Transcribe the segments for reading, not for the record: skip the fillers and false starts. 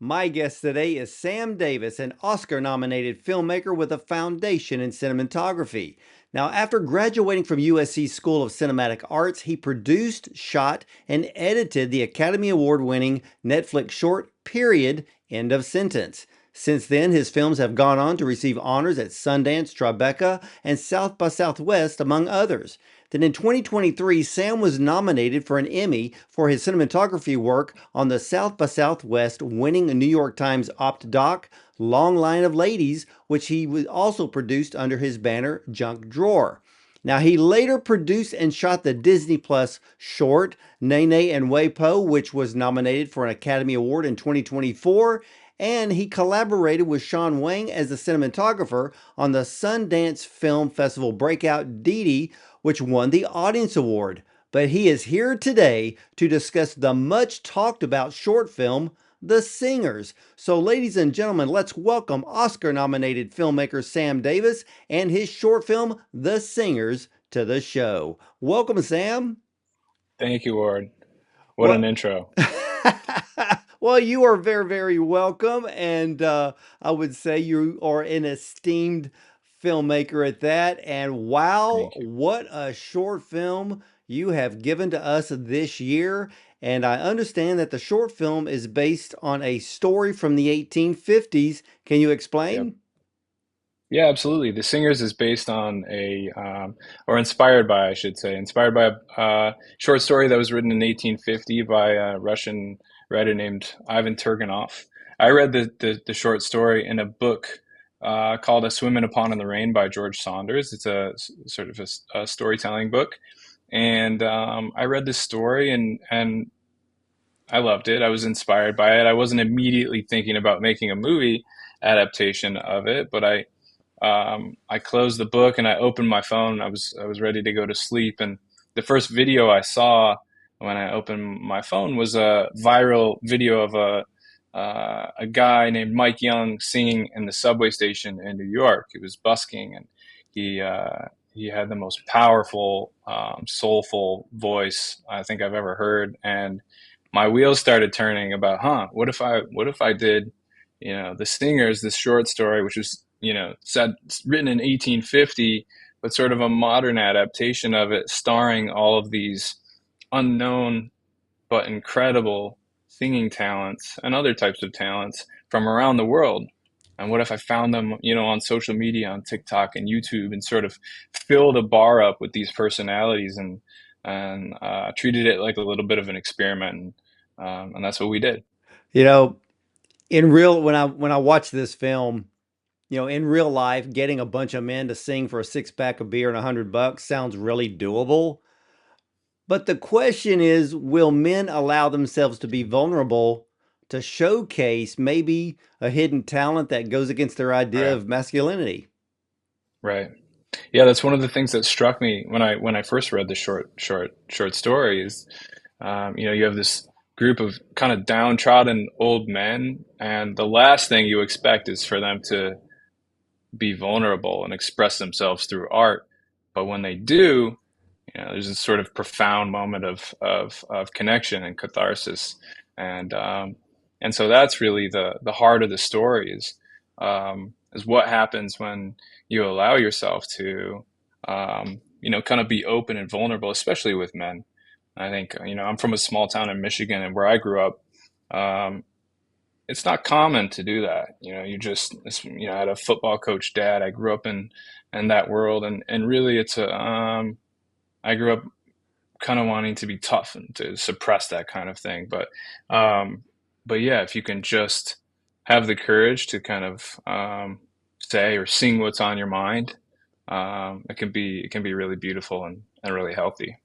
My guest today is Sam Davis, an Oscar-nominated filmmaker with a foundation in cinematography. Now, after graduating from USC School of Cinematic Arts, he produced, shot, and edited the Academy Award-winning Netflix short, Period, End of Sentence. Since then, his films have gone on to receive honors at Sundance, Tribeca, and South by Southwest, among others. Then in 2023, Sam was nominated for an Emmy for his cinematography work on the South by Southwest winning New York Times Opt Doc Long Line of Ladies, which he also produced under his banner Junk Drawer. Now, he later produced and shot the Disney Plus short Nai Wài Pó, which was nominated for an Academy Award in 2024. And he collaborated with Sean Wang as the cinematographer on the Sundance Film Festival breakout Dìdi, which won the Audience Award. But he is here today to discuss the much talked about short film, The Singers. So, ladies and gentlemen, let's welcome Oscar nominated filmmaker Sam Davis and his short film, The Singers, to the show. Welcome, Sam. Thank you, Ward. What an Well, intro. well, you are very, very welcome. And I would say you are an esteemed filmmaker at that. And wow, Thank you. what a short film you have given to us this year. And I understand that the short film is based on a story from the 1850s. Can you Yep. explain? Yeah, absolutely. The Singers is based on or inspired by, I should say, inspired by a short story that was written in 1850 by a Russian writer named Ivan Turgenev. I read the short story in a book called A Swimmin' Upon in the Rain by George Saunders. It's sort of a storytelling book. And I read this story and I loved it. I was inspired by it. I wasn't immediately thinking about making a movie adaptation of it, but I closed the book and I opened my phone. I was ready to go to sleep, and the first video I saw when I opened my phone was a viral video of a guy named Mike Young singing in the subway station in New York. He was busking, and he had the most powerful, soulful voice I think I've ever heard, and my wheels started turning about, what if I did, The Singers, this short story, which was, written in 1850, but sort of a modern adaptation of it, starring all of these unknown but incredible singing talents and other types of talents from around the world. And what if I found them, on social media, on TikTok and YouTube, and sort of filled a bar up with these personalities and treated it like a little bit of an experiment, and that's what we did. You know, in real when I watch this film, in real life, getting a bunch of men to sing for a six pack of beer and $100 sounds really doable. But the question is, will men allow themselves to be vulnerable to showcase maybe a hidden talent that goes against their idea Right, of masculinity? right. Yeah, that's one of the things that struck me when I first read the short story is, you have this group of kind of downtrodden old men, and the last thing you expect is for them to be vulnerable and express themselves through art. But when they do, there's this sort of profound moment of connection and catharsis, and so that's really the heart of the story is what happens when you allow yourself to kind of be open and vulnerable, especially with men. I think, I'm from a small town in Michigan, and where I grew up, um, it's not common to do that. I had a football coach dad. I grew up in that world, and really, I grew up kind of wanting to be tough and to suppress that kind of thing. Um, but yeah, if you can just have the courage to kind of say or sing what's on your mind, it can be really beautiful and really healthy.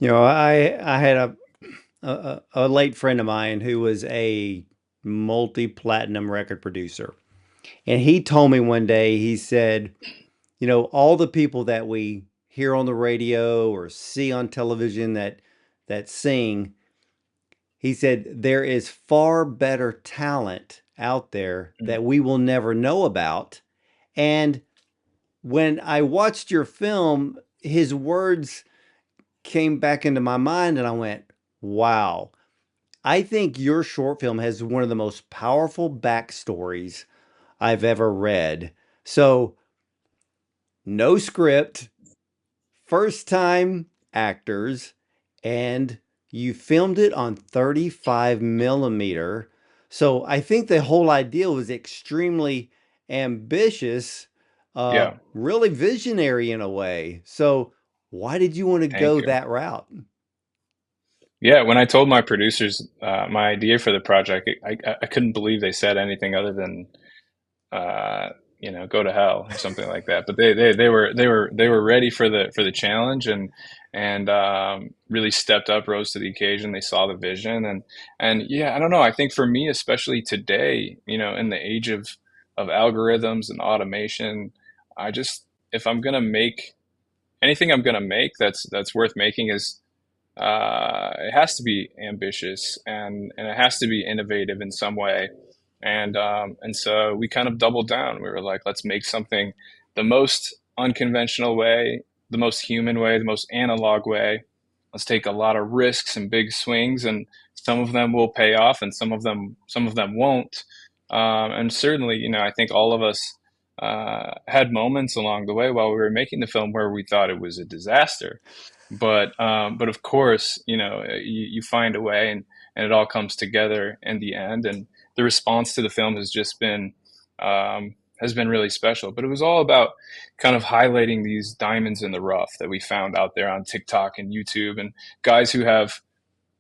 I had a late friend of mine who was a multi-platinum record producer. And he told me one day, he said, all the people that we hear on the radio or see on television that sing, he said there is far better talent out there Mm. that we will never know about. And when I watched your film, his words came back into my mind and I went, wow. I think your short film has one of the most powerful backstories I've ever read. So, no script, first time actors, and you filmed it on 35 millimeter. So I think the whole idea was extremely ambitious, Yeah, really visionary in a way. So why did you want to thank go you. that route? Yeah, when I told my producers my idea for the project, I couldn't believe they said anything other than uh, go to hell or something like that. But they were ready for the challenge and really stepped up, rose to the occasion. They saw the vision and yeah, I don't know. I think for me, especially today, in the age of algorithms and automation, I just if I'm gonna make anything I'm gonna make that's worth making is it has to be ambitious and it has to be innovative in some way. And so we kind of doubled down. We were like, let's make something the most unconventional way, the most human way, the most analog way. Let's take a lot of risks and big swings, and some of them will pay off, and some of them won't. And certainly, I think all of us had moments along the way while we were making the film where we thought it was a disaster, but of course, you find a way, and it all comes together in the end. And the response to the film has been really special. But it was all about kind of highlighting these diamonds in the rough that we found out there on TikTok and YouTube, and guys who have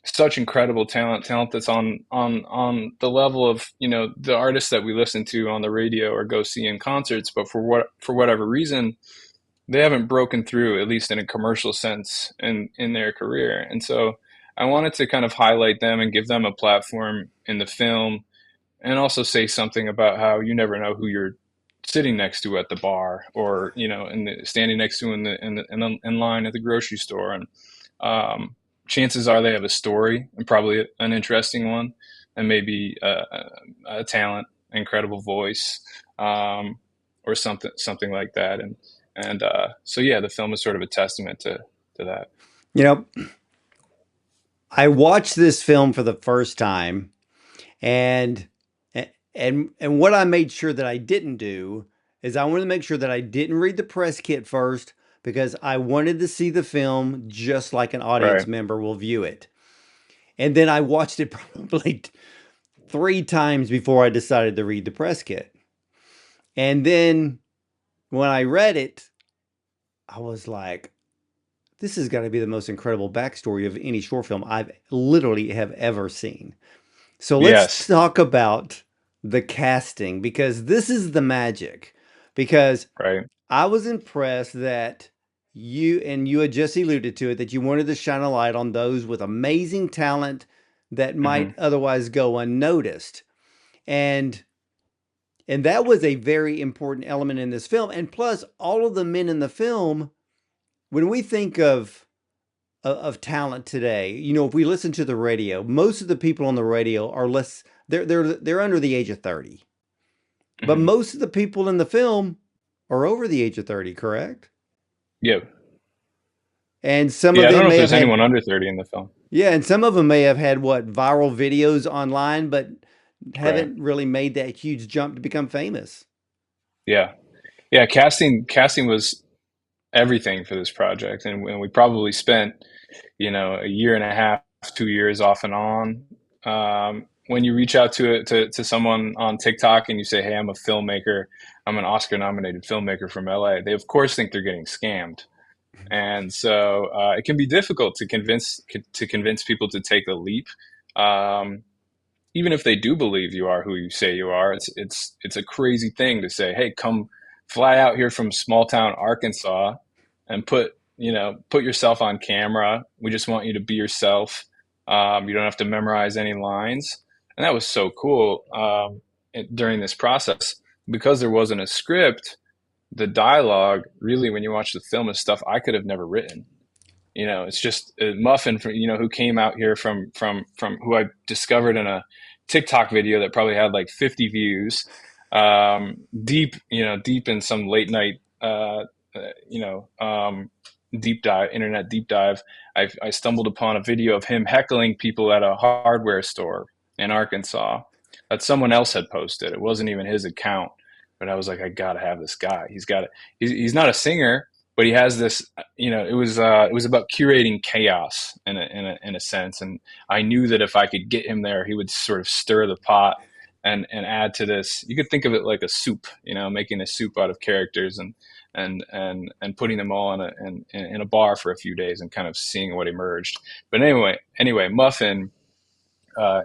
such incredible talent that's on the level of the artists that we listen to on the radio or go see in concerts, but for whatever reason they haven't broken through, at least in a commercial sense, in their career. And so I wanted to kind of highlight them and give them a platform in the film, and also say something about how you never know who you're sitting next to at the bar, or standing next to in line at the grocery store. And chances are they have a story, and probably an interesting one, and maybe a talent, incredible voice, or something like that. And so yeah, the film is sort of a testament to that. You know, I watched this film for the first time, and and what I made sure that I didn't do is I wanted to make sure that I didn't read the press kit first, because I wanted to see the film just like an audience Right. member will view it. And then I watched it probably three times before I decided to read the press kit. And then when I read it, I was like, this has got to be the most incredible backstory of any short film I've literally have ever seen. So let's Yes. talk about the casting, because this is the magic. Because Right. I was impressed that you had just alluded to it, that you wanted to shine a light on those with amazing talent that Hmm. might otherwise go unnoticed. And and that was a very important element in this film. And plus, all of the men in the film, when we think of talent today, if we listen to the radio, most of the people on the radio are less they're under the age of 30. But Hmm. most of the people in the film are over the age of 30, correct? Yeah. And some of Yeah. I don't them know if may have there's had, anyone under 30 in the film. yeah, and some of them may have had what, viral videos online, but Right. haven't really made that huge jump to become famous. Yeah. Yeah. Casting was everything for this project, and we probably spent a year and a half, 2 years off and on. When you reach out to someone on TikTok and you say, "Hey, I'm a filmmaker. I'm an Oscar-nominated filmmaker from LA," they of course think they're getting scammed. And so it can be difficult to convince people to take a leap, um, even if they do believe you are who you say you are. It's a crazy thing to say, "Hey, come fly out here from small town Arkansas and put yourself on camera. We just want you to be yourself. You don't have to memorize any lines." And that was so cool during this process, because there wasn't a script. The dialogue, really, when you watch the film, is stuff I could have never written. It's just a muffin from who came out here from who I discovered in a TikTok video that probably had like 50 views, deep in some late night, uh, you know, um, internet deep dive, I stumbled upon a video of him heckling people at a hardware store in Arkansas that someone else had posted. It wasn't even his account, but I was like, I gotta have this guy. He's not a singer, but he has this. It was about curating chaos in a sense, and I knew that if I could get him there, he would sort of stir the pot and add to this. You could think of it like a soup, making a soup out of characters and putting them all in a bar for a few days and kind of seeing what emerged. But anyway, Muffin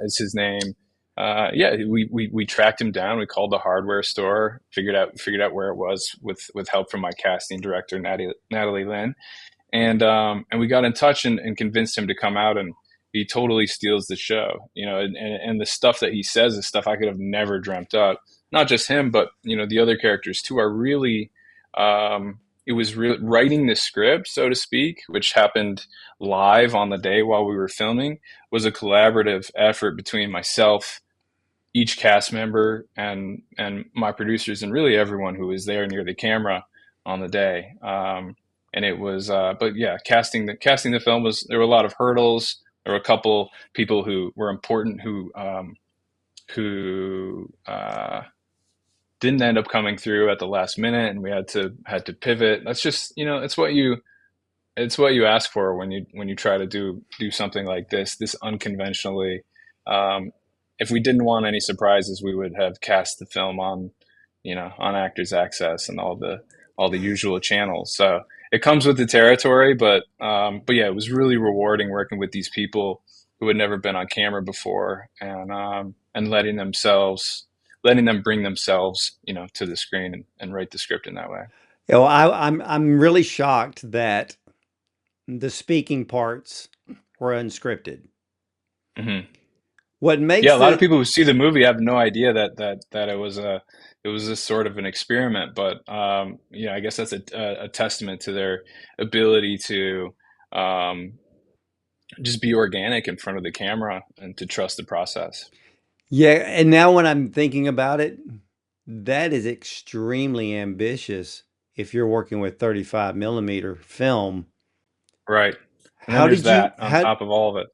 is his name. Yeah, we tracked him down. We called the hardware store, figured out where it was with help from my casting director Natalie Lynn, and we got in touch and convinced him to come out, and he totally steals the show. And the stuff that he says is stuff I could have never dreamt up. Not just him, but the other characters too are really. It was writing the script, so to speak, which happened live on the day while we were filming, was a collaborative effort between myself, each cast member, and my producers, and really everyone who was there near the camera on the day. And it was, but yeah, casting the film there were a lot of hurdles. There were a couple people who were important who didn't end up coming through at the last minute, and we had to pivot. That's just it's what you ask for when you try to do something like this unconventionally. If we didn't want any surprises, we would have cast the film on Actors Access and all the usual channels. So it comes with the territory, but yeah, it was really rewarding working with these people who had never been on camera before, and letting them bring themselves, to the screen and write the script in that way. I'm really shocked that the speaking parts were unscripted. Hmm. What Yeah, makes a lot of the people who see the movie have no idea that it was this sort of an experiment. But I guess that's a testament to their ability to um, just be organic in front of the camera and to trust the process. Yeah, and now when I'm thinking about it, that is extremely ambitious if you're working with 35 millimeter film. Right. And then How there's did you that on top of all of it.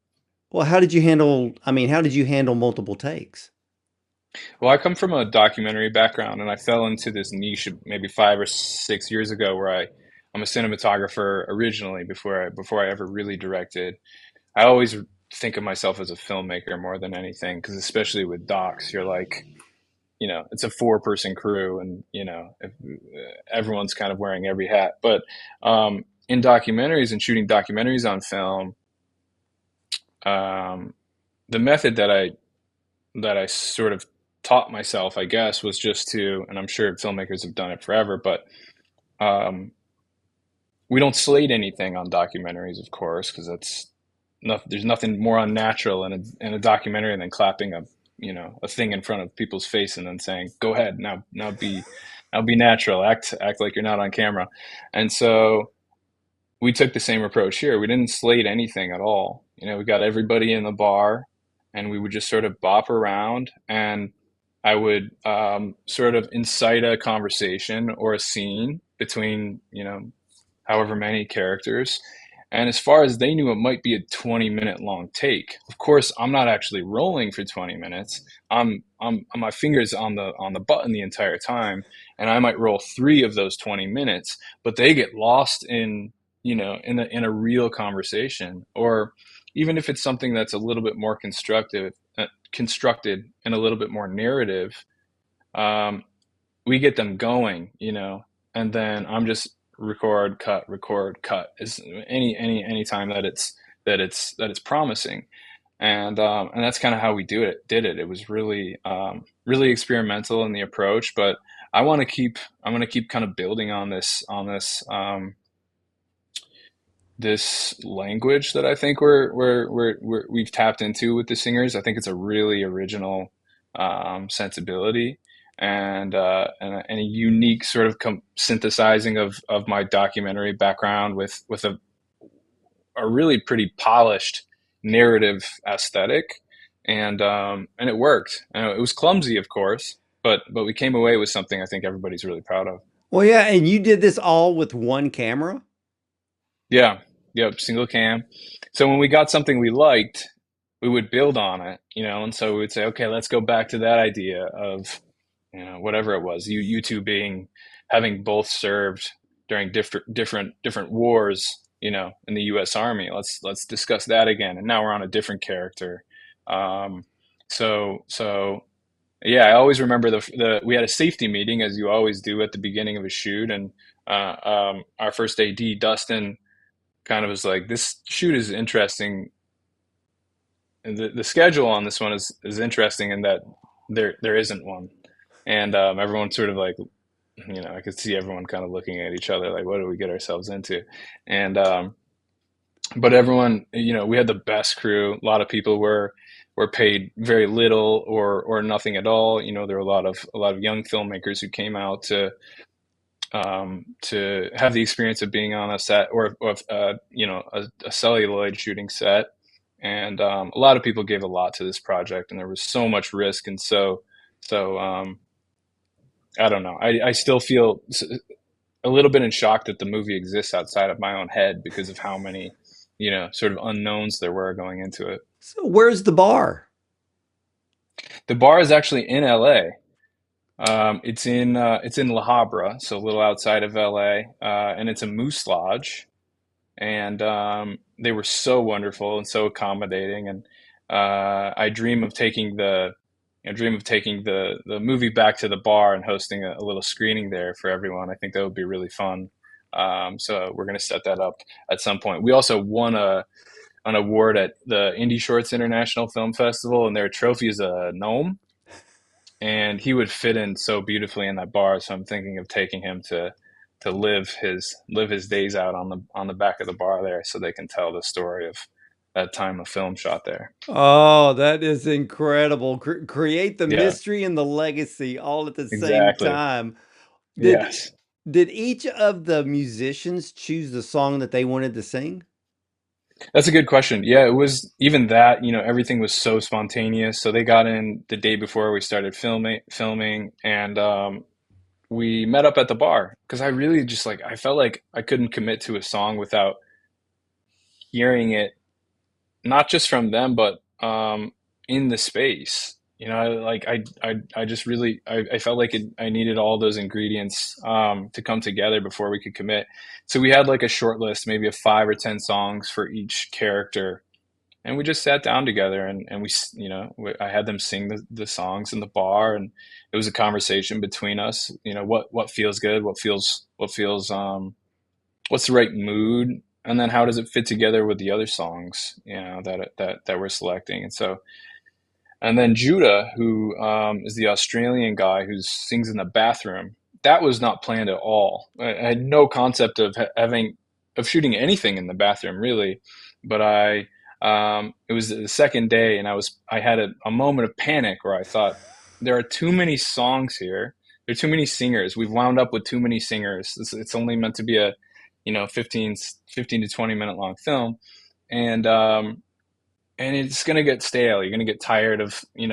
how did you handle, I mean, how did you handle multiple takes? Well, I come from a documentary background, and I fell into this niche maybe 5 or 6 years ago where I'm a cinematographer originally before I ever really directed. I always think of myself as a filmmaker more than anything, because especially with docs, you're like, it's a four-person crew, and everyone's kind of wearing every hat. But in documentaries and shooting documentaries on film, um, the method that I sort of taught myself, I guess, was just to, and I'm sure filmmakers have done it forever, but um, we don't slate anything on documentaries, of course, because there's nothing more unnatural in a documentary than clapping a thing in front of people's face and then saying, "Go ahead, now be natural, act like you're not on camera." And so we took the same approach here. We didn't slate anything at all. We got everybody in the bar, and we would just sort of bop around, and I would sort of incite a conversation or a scene between, however many characters. And as far as they knew, it might be a 20-minute long take. Of course, I'm not actually rolling for 20 minutes. I'm my fingers on the button the entire time, and I might roll 3 of those 20 minutes, but they get lost in a real conversation. Or even if it's something that's a little bit more constructed and a little bit more narrative, um, we get them going, and then I'm just record, cut, is any time that it's promising, and that's kind of how we did it. It was really experimental in the approach, but I want to keep kind of building on this language that I think we've tapped into with the singers. I think it's a really original sensibility, and a unique sort of synthesizing of my documentary background with a really pretty polished narrative aesthetic, and it worked. It was clumsy, of course, but we came away with something I think everybody's really proud of. Well, yeah, and you did this all with one camera? Yeah. Yep. Single cam. So when we got something we liked, we would build on it, and so we would say, okay, let's go back to that idea of, whatever it was, you two being having both served during different wars, in the U.S. Army. Let's discuss that again. And now we're on a different character. Um, so yeah, I always remember the we had a safety meeting, as you always do at the beginning of a shoot, and our first AD, Dustin, kind of was like, "This shoot is interesting. And the schedule on this one is interesting in that there isn't one." And everyone sort of like, I could see everyone kind of looking at each other like, "What do we get ourselves into?" And but everyone, we had the best crew. A lot of people were paid very little or nothing at all. There were a lot of young filmmakers who came out to have the experience of being on a set or a celluloid shooting set. And a lot of people gave a lot to this project, and there was so much risk. And so I don't know. I still feel a little bit in shock that the movie exists outside of my own head because of how many, sort of unknowns there were going into it. So where's the bar? The bar is actually in LA. It's in La Habra, so a little outside of LA, and it's a moose lodge. And they were so wonderful and so accommodating. And I dream of taking the movie back to the bar and hosting a little screening there for everyone. I think that would be really fun. So we're going to set that up at some point. We also won an award at the Indie Shorts International Film Festival, and their trophy is a gnome, and he would fit in so beautifully in that bar. So I'm thinking of taking him to live his days out on the back of the bar there, so they can tell the story of that time of film shot there. Oh, that is incredible. Create the Yeah, mystery and the legacy all at the same exactly. time. Did Yes. did each of the musicians choose the song that they wanted to sing? That's a good question. Yeah, it was even that, everything was so spontaneous. So they got in the day before we started filming, and we met up at the bar because I really just like I felt like I couldn't commit to a song without hearing it, not just from them, but in the space. Like I just really I felt like I needed all those ingredients to come together before we could commit. So we had like a short list, maybe of 5 or 10 songs for each character, and we just sat down together and I had them sing the songs in the bar, and it was a conversation between us. What feels good, what's the right mood, and then how does it fit together with the other songs, that we're selecting. And then Judah, who is the Australian guy who sings in the bathroom, that was not planned at all. I had no concept of shooting anything in the bathroom really, but it was the second day, and I had a moment of panic where I thought there are too many songs here. There are too many singers. We've wound up with too many singers. It's only meant to be a 15 to 20 minute long film, and it's going to get stale. You're going to get tired of, the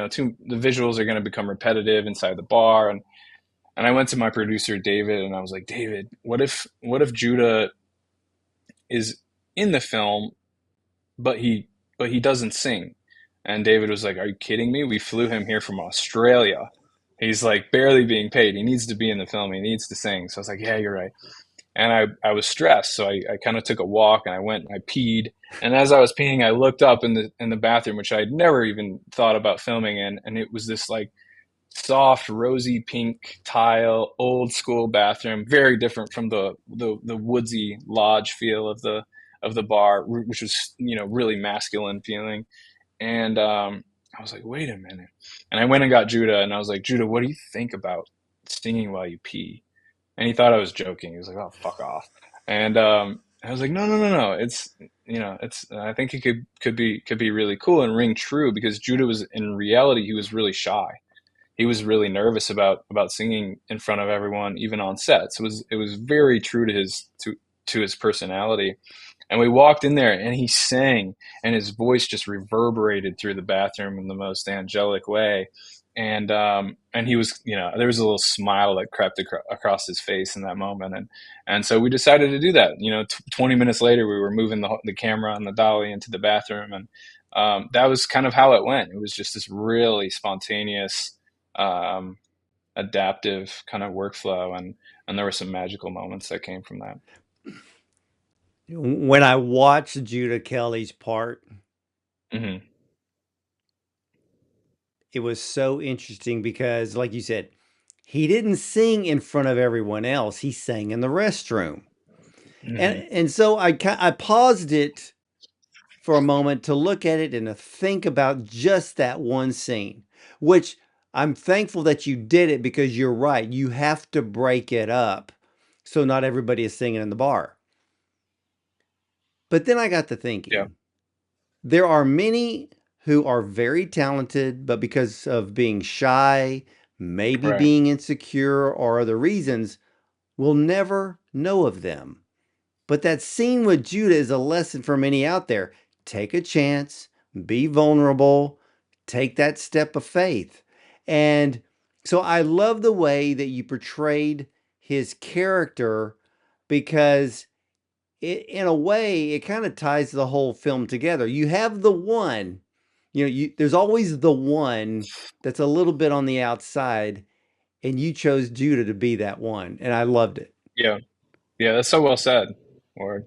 visuals are going to become repetitive inside the bar. And I went to my producer, David, and I was like, David, what if Judah is in the film, but he doesn't sing? And David was like, are you kidding me? We flew him here from Australia. He's like barely being paid. He needs to be in the film. He needs to sing. So I was like, yeah, you're right. And I was stressed, so I kind of took a walk, and I went and I peed. And as I was peeing, I looked up in the bathroom, which I had never even thought about filming in, and it was this like soft rosy pink tile, old school bathroom, very different from the woodsy lodge feel of the bar, which was really masculine feeling. And I was like, wait a minute. And I went and got Judah, and I was like, Judah, what do you think about singing while you pee? And he thought I was joking. He was like, "Oh, fuck off." And I was like, "No, no, no, no. It's. I think it could be really cool and ring true because Judah was in reality he was really shy. He was really nervous about singing in front of everyone, even on sets. It was very true to his personality. And we walked in there, and he sang, and his voice just reverberated through the bathroom in the most angelic way. and he was, there was a little smile that crept across his face in that moment, and so we decided to do that. 20 minutes later, we were moving the camera and the dolly into the bathroom, and that was kind of how it went. It was just this really spontaneous, um, adaptive kind of workflow, and there were some magical moments that came from that. When I watched Judah Kelly's part, Hmm. it was so interesting because, like you said, he didn't sing in front of everyone else. He sang in the restroom. And Hmm. and so I paused it for a moment to look at it and to think about just that one scene, which I'm thankful that you did it because you're right. You have to break it up so not everybody is singing in the bar. But then I got to Yeah. thinking, there are many who are very talented, but because of being shy, maybe Right. being insecure, or other reasons, will never know of them. But that scene with Judah is a lesson for many out there. Take a chance, be vulnerable, take that step of faith. And so I love the way that you portrayed his character because in a way, it kind of ties the whole film together. You have the one, there's always the one that's a little bit on the outside, and you chose Judah to be that one, and I loved it. Yeah. Yeah. That's so well said. Or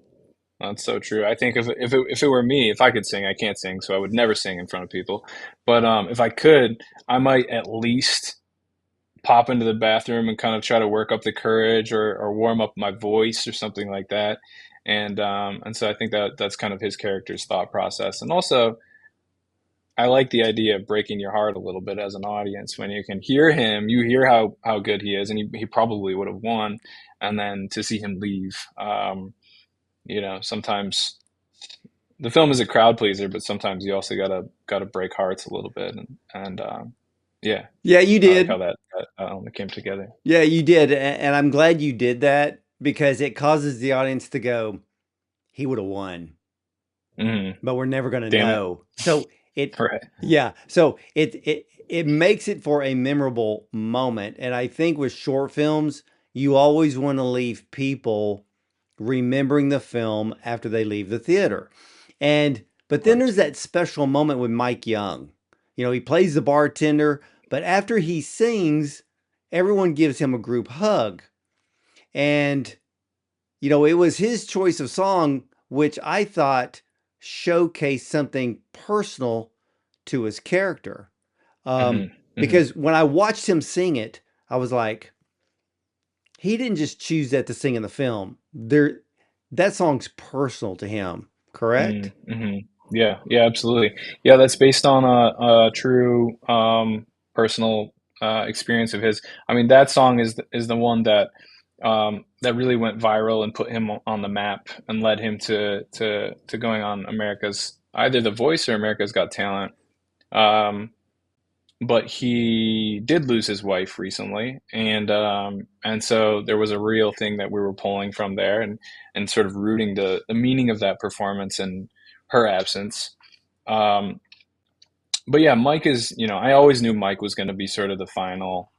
That's so true. I think if it were me, if I could sing, I can't sing, so I would never sing in front of people. But if I could, I might at least pop into the bathroom and kind of try to work up the courage, or warm up my voice or something like that. And so I think that that's kind of his character's thought process. And also, I like the idea of breaking your heart a little bit as an audience when you can hear him, you hear how good he is, and he probably would have won, and then to see him leave. Sometimes the film is a crowd pleaser, but sometimes you also gotta break hearts a little bit, and yeah, Yeah, you I like how did. that element came together. Yeah, you did. And I'm glad you did that because it causes the audience to go, he would have won, Hmm. but we're never going to Damn it! know. So it, Right. yeah, so it makes it for a memorable moment. And I think with short films, you always want to leave people remembering the film after they leave the theater. But Of then course. there's that special moment with Mike Young. He plays the bartender, but after he sings, everyone gives him a group hug. And it was his choice of song, which I thought showcased something personal to his character. Hmm. Hmm. Because when I watched him sing it, I was like, he didn't just choose that to sing in the film. That song's personal to him, correct? Hmm. Yeah, yeah, absolutely. Yeah, that's based on a true personal experience of his. I mean, that song is the one that really went viral and put him on the map and led him to going on America's, either The Voice or America's Got Talent. Um, but he did lose his wife recently, and so there was a real thing that we were pulling from there, and sort of rooting the meaning of that performance in her absence. Um, but yeah, Mike is, I always knew Mike was going to be sort of the final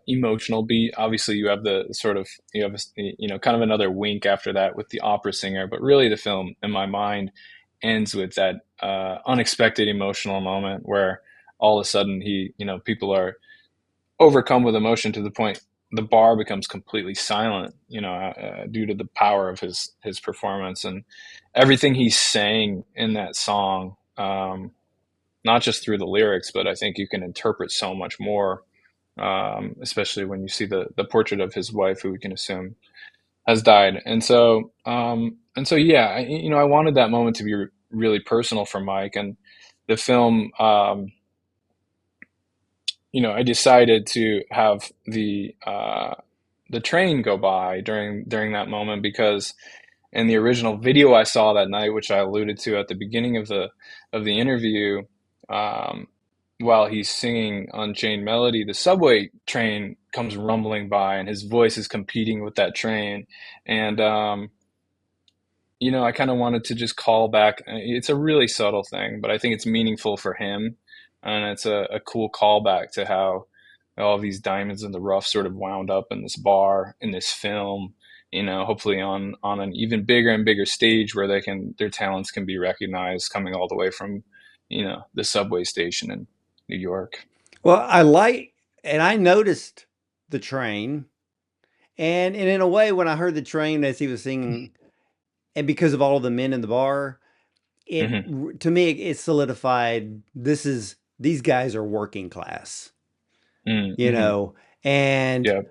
emotional beat. Obviously, you have kind of another wink after that with the opera singer, but really the film, in my mind, ends with that unexpected emotional moment where all of a sudden people are overcome with emotion to the point the bar becomes completely silent, due to the power of his performance and everything he's saying in that song. Not just through the lyrics, but I think you can interpret so much more, especially when you see the portrait of his wife, who we can assume has died. And so yeah, I wanted that moment to be really personal for Mike, and the film. I decided to have the train go by during that moment, because in the original video I saw that night, which I alluded to at the beginning of the interview, um, while he's singing Unchained Melody, the subway train comes rumbling by, and his voice is competing with that train. And I kind of wanted to just call back. It's a really subtle thing, but I think it's meaningful for him, and it's a cool callback to how all these diamonds in the rough sort of wound up in this bar in this film. Hopefully on an even bigger and bigger stage where their talents can be recognized, coming all the way from the subway station in New York. Well, and I noticed the train, and in a way, when I heard the train as he was singing, and because of all of the men in the bar, Hmm. to me it solidified these guys are working class, you Mm-hmm. know, and Yeah.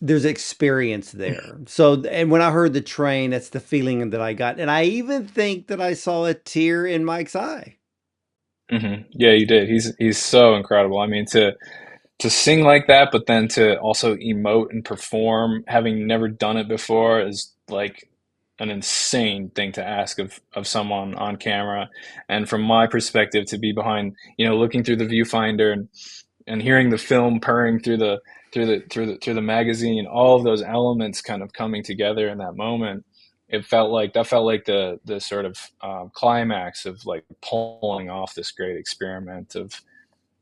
there's experience there. So, and when I heard the train, that's the feeling that I got, and I even think that I saw a tear in Mike's eye. Yeah, you did. He's so incredible. I mean, to sing like that, but then to also emote and perform, having never done it before, is like an insane thing to ask of someone on camera. And from my perspective, to be behind, looking through the viewfinder and hearing the film purring through the magazine, all of those elements kind of coming together in that moment. That felt like the sort of climax of like pulling off this great experiment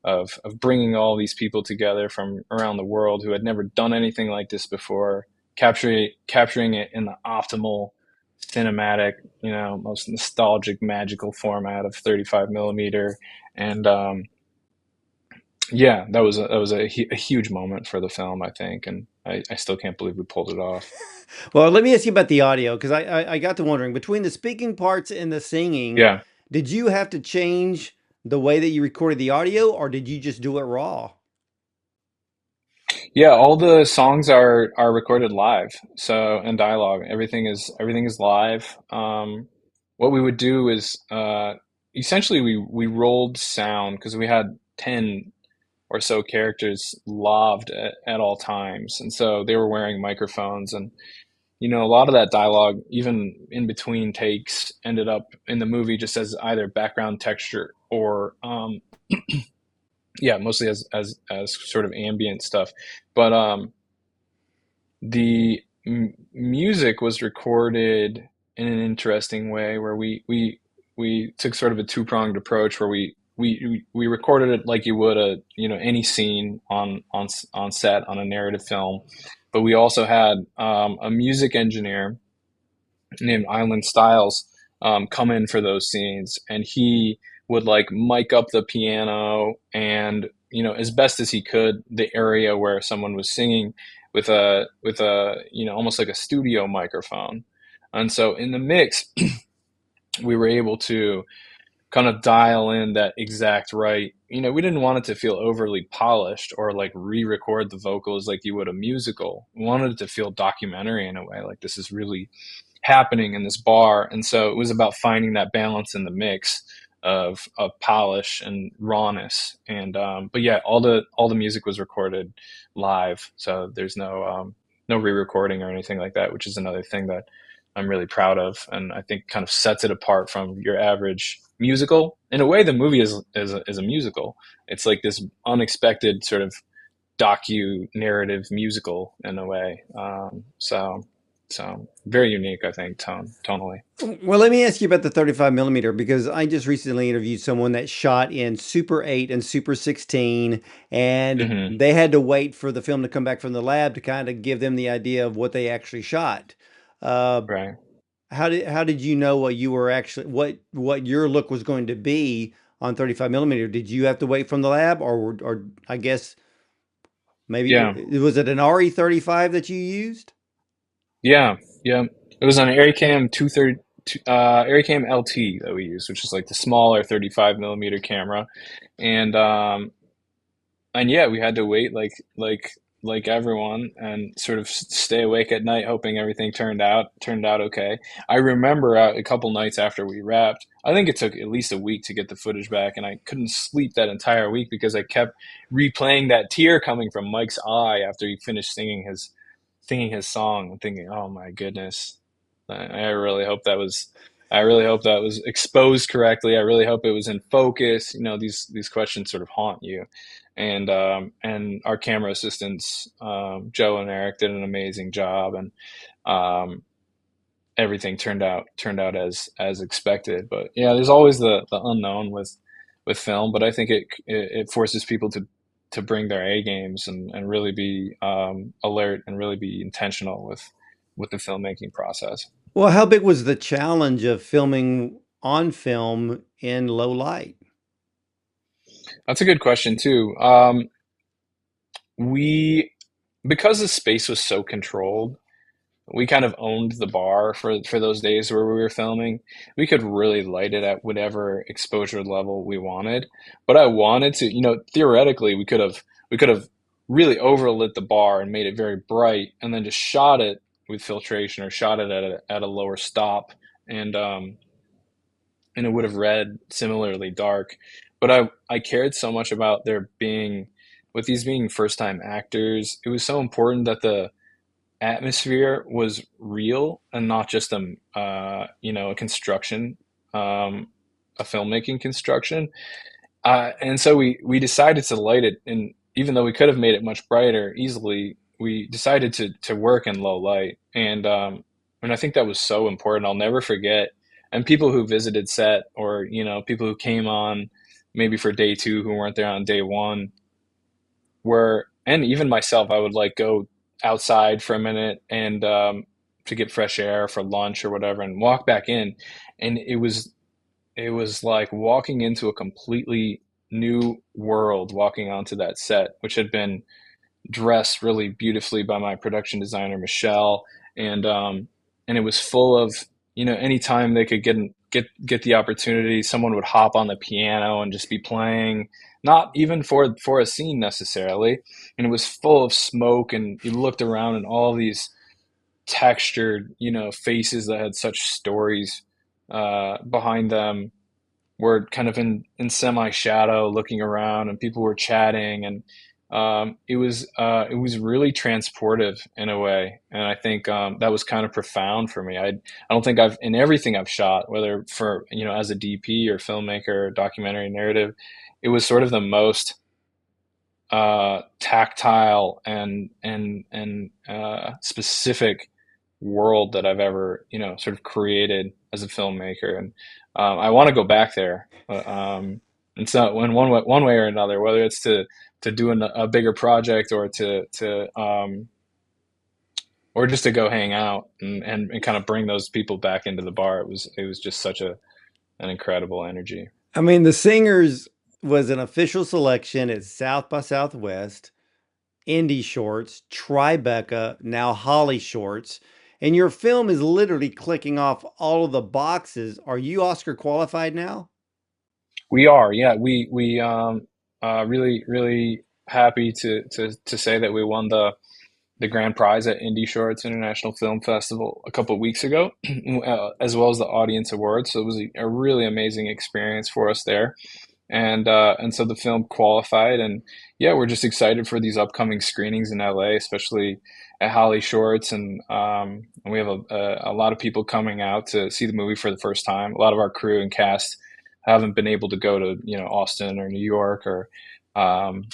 of bringing all these people together from around the world who had never done anything like this before, capturing it in the optimal cinematic, most nostalgic, magical format of 35 millimeter. And yeah, that was a huge moment for the film, I think, and I still can't believe we pulled it off. Well, let me ask you about the audio because I got to wondering between the speaking parts and the singing, Yeah. did you have to change the way that you recorded the audio, or did you just do it raw? Yeah, all the songs are recorded live. So, and dialogue, everything is live. What we would do is essentially we rolled sound because we had 10 or so characters laved at all times, and so they were wearing microphones, and a lot of that dialogue, even in between takes, ended up in the movie just as either background texture or yeah, mostly as sort of ambient stuff. But the music was recorded in an interesting way where we took sort of a two-pronged approach where we recorded it like you would any scene on set on a narrative film, but we also had a music engineer named Island Styles come in for those scenes, and he would like mic up the piano and as best as he could the area where someone was singing with a almost like a studio microphone. And so in the mix, we were able to kind of dial in that exact right. We didn't want it to feel overly polished or like re-record the vocals like you would a musical. We wanted it to feel documentary in a way, like this is really happening in this bar. And so it was about finding that balance in the mix of polish and rawness. And but yeah, all the music was recorded live, so there's no re-recording or anything like that, which is another thing that I'm really proud of, and I think kind of sets it apart from your average musical. In a way, the movie is a musical. It's like this unexpected sort of docu narrative musical in a way. So very unique, I think, tonally. Well, let me ask you about the 35 millimeter because I just recently interviewed someone that shot in Super 8 and Super 16, and Hmm. they had to wait for the film to come back from the lab to kind of give them the idea of what they actually shot. Uh, Right. how did you know what you were actually what your look was going to be on 35 millimeter? Did you have to wait from the lab, or I guess maybe Yeah. was it an RE35 that you used? Yeah. Yeah. It was on AirCam 230, AirCam LT that we used, which is like the smaller 35 millimeter camera, and yeah, we had to wait like everyone and sort of stay awake at night hoping everything turned out okay. I remember a couple nights after we wrapped, I think it took at least a week to get the footage back, and I couldn't sleep that entire week because I kept replaying that tear coming from Mike's eye after he finished singing his song and thinking, "Oh my goodness." I really hope that was I really hope that was exposed correctly. I really hope it was in focus. These questions sort of haunt you. And our camera assistants, Joe and Eric, did an amazing job, and um, everything turned out as expected. But yeah, there's always the unknown with film, but I think it forces people to bring their A games and really be alert and really be intentional with the filmmaking process. Well, how big was the challenge of filming on film in low light? That's a good question too. We because the space was so controlled, we kind of owned the bar for those days where we were filming. We could really light it at whatever exposure level we wanted. But I wanted to, theoretically, we could have really overlit the bar and made it very bright, and then just shot it with filtration or shot it at a lower stop, and um, and it would have read similarly dark. But I cared so much about there being, with these being first time actors, it was so important that the atmosphere was real and not just a construction, a filmmaking construction. And so we decided to light it, and even though we could have made it much brighter easily, we decided to work in low light, and I think that was so important. I'll never forget. And people who visited set, or people who came on maybe for day two who weren't there on day one, were, and even myself, I would like go outside for a minute and to get fresh air for lunch or whatever, and walk back in, and it was like walking into a completely new world, walking onto that set, which had been dressed really beautifully by my production designer Michelle, and it was full of, anytime they could get the opportunity, someone would hop on the piano and just be playing, not even for a scene necessarily, and it was full of smoke, and you looked around and all these textured, faces that had such stories behind them were kind of in semi shadow looking around, and people were chatting, and it was really transportive in a way, and I think that was kind of profound for me. I don't think I've, in everything I've shot, whether for, as a DP or filmmaker or documentary narrative, it was sort of the most tactile and specific world that I've ever, sort of created as a filmmaker, and I want to go back there. And so, in one way or another, whether it's to do a bigger project, or or just to go hang out and kind of bring those people back into the bar. It was just such an incredible energy. I mean, The Singers was an official selection at South by Southwest, Indie Shorts, Tribeca, now Holly Shorts, and your film is literally clicking off all of the boxes. Are you Oscar qualified now? We are, yeah. We really really happy to say that we won the grand prize at Indie Shorts International Film Festival a couple of weeks ago, as well as the audience awards. So it was a really amazing experience for us there, and so the film qualified, and yeah, we're just excited for these upcoming screenings in LA, especially at Holly Shorts, and we have a lot of people coming out to see the movie for the first time. A lot of our crew and cast haven't been able to go to, Austin or New York or um,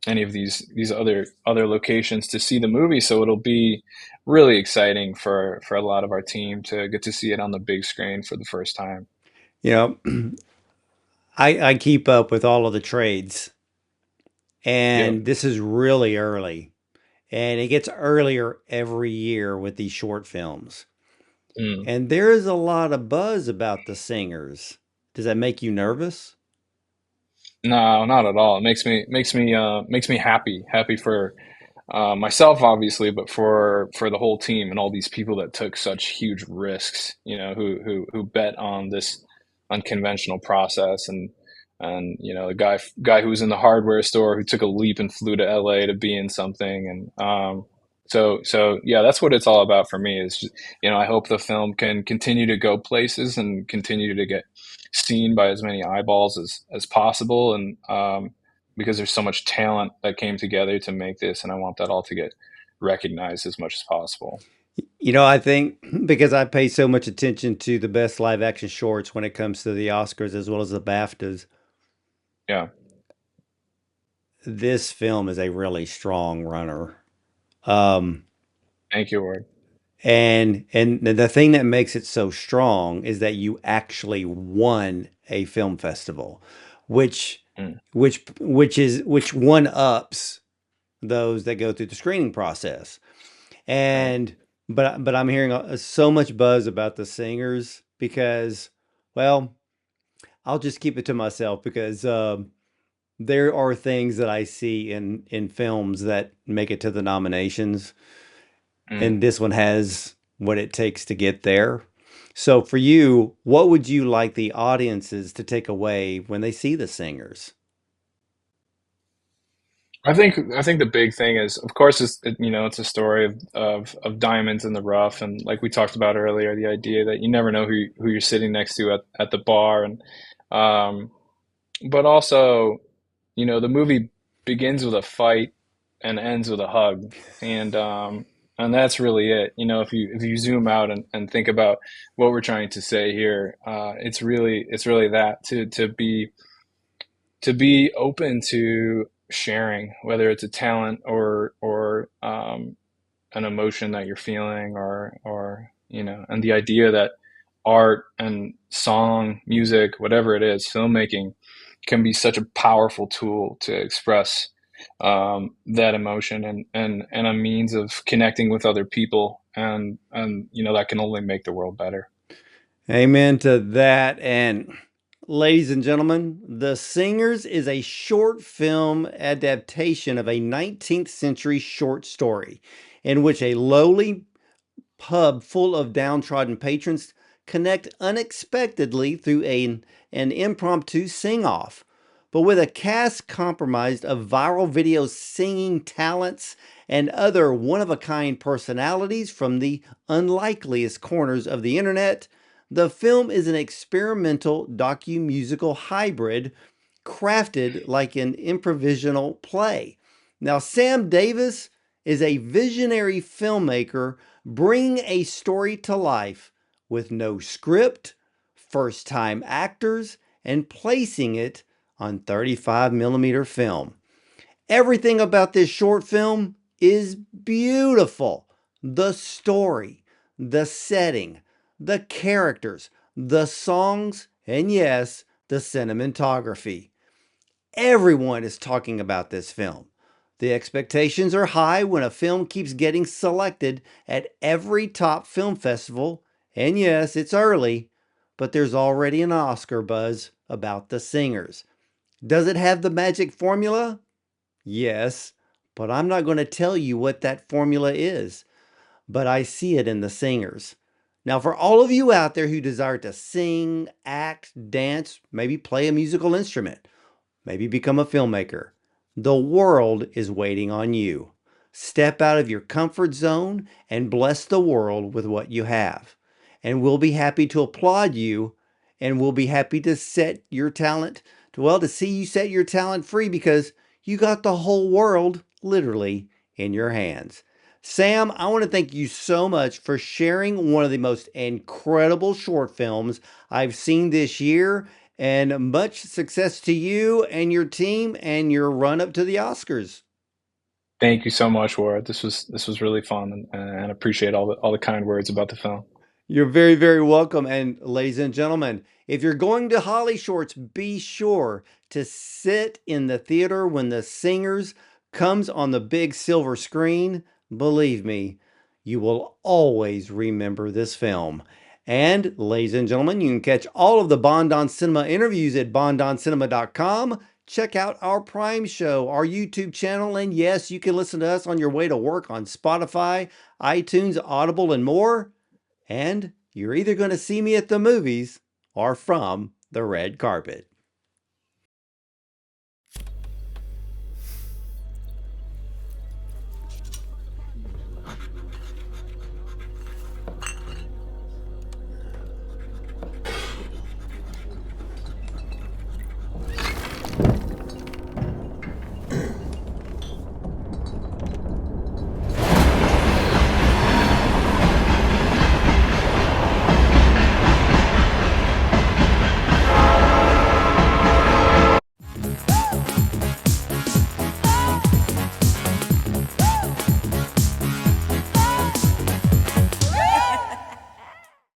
any of these other locations to see the movie, so it'll be really exciting for a lot of our team to get to see it on the big screen for the first time. You know, I keep up with all of the trades, Yep. and this is really early, and it gets earlier every year with these short films. Mm. And there is a lot of buzz about The Singers. Does that make you nervous? No, not at all. It makes me happy for myself, obviously, but for the whole team and all these people that took such huge risks, who bet on this unconventional process, and the guy who was in the hardware store who took a leap and flew to LA to be in something, and yeah, that's what it's all about for me. Is just, I hope the film can continue to go places and continue to get seen by as many eyeballs as possible, and because there's so much talent that came together to make this, and I want that all to get recognized as much as possible. I think because I pay so much attention to the best live action shorts when it comes to the Oscars as well as the BAFTAs, Yeah, this film is a really strong runner. Um, thank you, Ward. and the thing that makes it so strong is that you actually won a film festival. which Mm, which one ups those that go through the screening process. right. And but I'm hearing so much buzz about the singers because, well, I'll just keep it to myself because there are things that I see in films that make it to the nominations, Mm. and this one has what it takes to get there. So for you, what would you like the audiences to take away when they see the singers? I think the big thing is, of course, it's a story of diamonds in the rough, and like we talked about earlier, the idea that you never know who you're sitting next to at the bar, and um, but also, the movie begins with a fight and ends with a hug, and that's really it. If you zoom out and think about what we're trying to say here, it's really that to be open to sharing, whether it's a talent or an emotion that you're feeling, and the idea that art and song, music, whatever it is, filmmaking can be such a powerful tool to express that emotion and a means of connecting with other people, and that can only make the world better. Amen to that. And ladies and gentlemen, The Singers is a short film adaptation of a 19th century short story in which a lowly pub full of downtrodden patrons connect unexpectedly through an impromptu sing-off. But with a cast comprised of viral video singing talents and other one-of-a-kind personalities from the unlikeliest corners of the internet, the film is an experimental docu-musical hybrid crafted like an improvisational play. Now, Sam Davis is a visionary filmmaker bringing a story to life with no script, first time actors, and placing it on 35 millimeter film. Everything about this short film is beautiful. The story, the setting, the characters, the songs, and yes, the cinematography. Everyone is talking about this film. The expectations are high when a film keeps getting selected at every top film festival. And yes, it's early, but there's already an Oscar buzz about The Singers. Does it have the magic formula? Yes, but I'm not going to tell you what that formula is. But I see it in The Singers. Now, for all of you out there who desire to sing, act, dance, maybe play a musical instrument, maybe become a filmmaker, the world is waiting on you. Step out of your comfort zone and bless the world with what you have. And we'll be happy to applaud you, and we'll be happy to set your talent, to see you set your talent free because you got the whole world literally in your hands. Sam, I want to thank you so much for sharing one of the most incredible short films I've seen this year, and much success to you and your team and your run up to the Oscars. Thank you so much, Ward. This was really fun, and appreciate all the kind words about the film. You're very, very welcome. And ladies and gentlemen, if you're going to Holly Shorts, be sure to sit in the theater when The Singers comes on the big silver screen. Believe me, you will always remember this film. And ladies and gentlemen, you can catch all of the Bond on Cinema interviews at bondoncinema.com. Check out our Prime Show, our YouTube channel, and yes, you can listen to us on your way to work on Spotify, iTunes, Audible, and more. And you're either going to see me at the movies or from the red carpet.